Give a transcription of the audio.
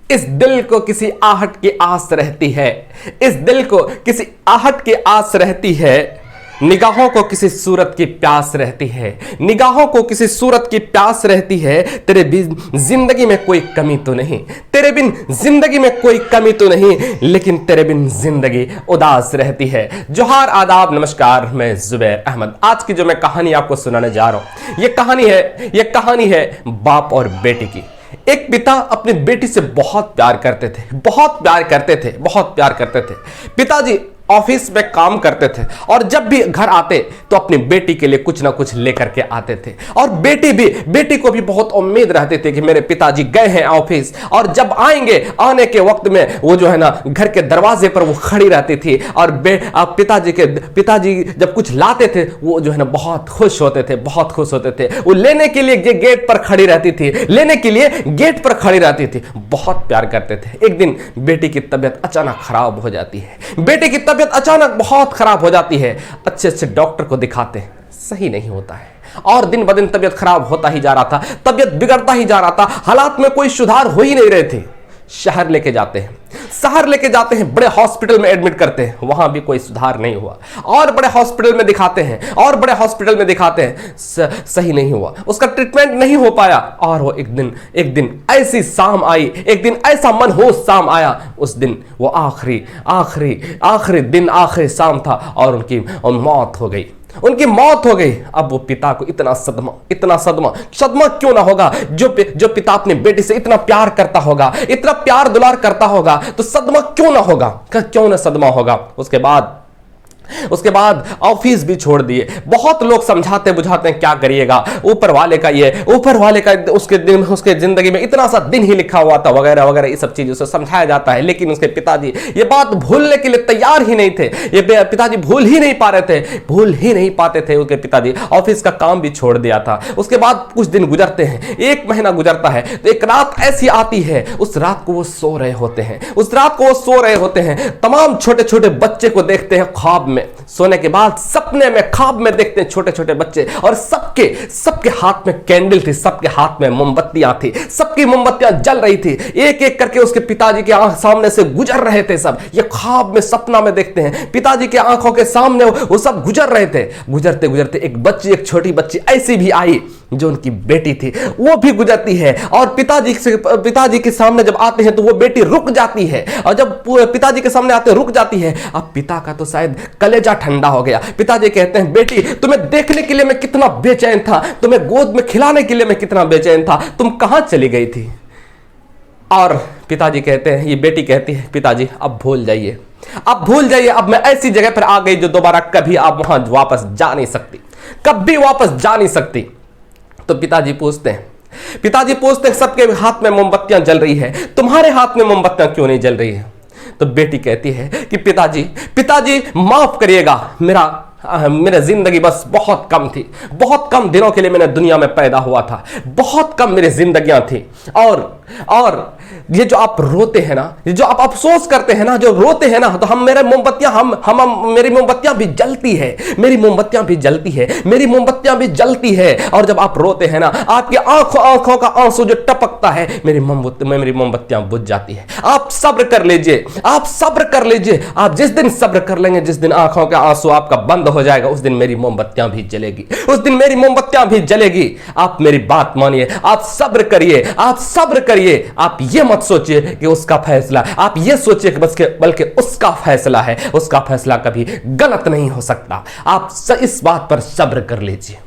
इस दिल को किसी आहट की आस रहती है, इस दिल को किसी आहट की आस रहती है, निगाहों को किसी सूरत की प्यास रहती है, निगाहों को किसी सूरत की प्यास रहती है। तेरे बिन जिंदगी में कोई कमी तो नहीं, तेरे बिन जिंदगी में कोई कमी तो नहीं, लेकिन तेरे बिन जिंदगी उदास रहती है। जोहार, आदाब, नमस्कार, मैं जुबैर अहमद। आज की जो मैं कहानी आपको सुनाने जा रहा हूं, ये कहानी है बाप और बेटी की। एक पिता अपनी बेटी से बहुत प्यार करते थे, बहुत प्यार करते थे, बहुत प्यार करते थे। पिताजी ऑफिस में काम करते थे और जब भी घर आते तो अपनी बेटी के लिए कुछ ना कुछ लेकर के आते थे। और बेटी को भी बहुत उम्मीद रहती थी कि मेरे पिताजी गए हैं ऑफिस और जब आएंगे, आने के वक्त में वो जो है ना घर के दरवाजे पर वो खड़ी रहती थी और पिताजी जब कुछ लाते थे वो जो है ना बहुत खुश होते थे, बहुत खुश होते थे। वो लेने के लिए गेट पर खड़ी रहती थी, लेने के लिए गेट पर खड़ी रहती थी, बहुत प्यार करते थे। एक दिन बेटी की तबीयत अचानक खराब हो जाती है, बेटी की तबीयत अचानक बहुत खराब हो जाती है। अच्छे अच्छे डॉक्टर को दिखाते हैं, सही नहीं होता है और दिन ब दिन तबीयत खराब होता ही जा रहा था, तबीयत बिगड़ता ही जा रहा था, हालात में कोई सुधार हो ही नहीं रहे थे। शहर लेके जाते हैं, बड़े हॉस्पिटल में एडमिट करते हैं, वहां भी कोई सुधार नहीं हुआ। और बड़े हॉस्पिटल में दिखाते हैं, और बड़े हॉस्पिटल में दिखाते हैं, सही नहीं हुआ, उसका ट्रीटमेंट नहीं हो पाया। और वो एक दिन ऐसी शाम आई, एक दिन ऐसा मनहूस शाम आया, उस दिन वो आखिरी दिन, आखिरी शाम था और उनकी मौत हो गई, उनकी मौत हो गई। अब वो पिता को इतना सदमा क्यों ना होगा, जो पिता अपनी बेटी से इतना प्यार करता होगा, इतना प्यार दुलार करता होगा, तो सदमा क्यों ना होगा, क्यों ना सदमा होगा। उसके बाद ऑफिस भी छोड़ दिए। बहुत लोग समझाते बुझाते हैं, क्या करिएगा, ऊपर वाले का उसके जिंदगी में इतना सा दिन ही लिखा हुआ था, वगैरह वगैरह, ये सब चीजें उसे समझाया जाता है। लेकिन उसके पिताजी ये बात भूलने के लिए तैयार ही नहीं थे, ये पिताजी भूल ही नहीं पाते थे। उसके पिताजी ऑफिस का काम भी छोड़ दिया था। उसके बाद कुछ दिन गुजरते हैं, 1 महीना गुजरता है, तो एक रात ऐसी आती है, उस रात को वो सो रहे होते हैं, तमाम छोटे छोटे बच्चे को देखते हैं ख्वाब में। सोने के बाद सपने में, ख्वाब में देखते हैं छोटे छोटे बच्चे, और सबके हाथ में कैंडल थी, सबके हाथ में मोमबत्तियां थी, सबकी मोमबत्तियां जल रही थी। एक एक करके उसके पिताजी के सामने से गुजर रहे थे सब। ये ख्वाब में, सपना में देखते हैं, पिताजी के आंखों के सामने वो सब गुजर रहे थे। गुजरते गुजरते एक छोटी बच्ची ऐसी भी आई जो उनकी बेटी थी, वो भी गुजरती है। और पिताजी के सामने जब आते हैं तो वो बेटी रुक जाती है, और जब पिताजी के सामने आते रुक जाती है। अब पिता का तो शायद कलेजा ठंडा हो गया। पिताजी कहते हैं, बेटी, तुम्हें देखने के लिए मैं कितना बेचैन था, तुम्हें गोद में खिलाने के लिए मैं कितना बेचैन था, तुम कहां चली गई थी। और पिताजी कहते हैं, ये बेटी कहती है, पिताजी अब भूल जाइए, अब मैं ऐसी जगह पर आ गई जो दोबारा कभी आप वहां वापस जा नहीं सकती, कभी वापस जा नहीं सकती। तो पिताजी पूछते हैं, सबके हाथ में मोमबत्तियां जल रही है, तुम्हारे हाथ में मोमबत्तियां क्यों नहीं जल रही है। तो बेटी कहती है कि पिताजी माफ करिएगा, मेरा जिंदगी बस बहुत कम थी, बहुत कम दिनों के लिए मैंने दुनिया में पैदा हुआ था, बहुत कम मेरी जिंदगियां थी। और ये जो आप रोते हैं ना, ये जो आप अफसोस करते हैं ना, जो रोते हैं ना, तो मेरी मोमबत्तियां भी जलती है, मेरी मोमबत्तियां भी जलती है। और जब आप रोते हैं ना, आपकी आंखों का आंसू जो टपकता है, मेरी मोमबत्तियां बुझ जाती है। आप सब्र कर लीजिए, आप जिस दिन सब्र कर लेंगे, जिस दिन आंखों का आंसू आपका बंद हो जाएगा, उस दिन मेरी मोमबत्तियां भी जलेगी, आप मेरी बात मानिए, आप सब्र करिए। आप ये मत सोचिए कि उसका फैसला, आप ये सोचिए कि बल्कि उसका फैसला है, उसका फैसला कभी गलत नहीं हो सकता। आप इस बात पर सब्र कर लीजिए।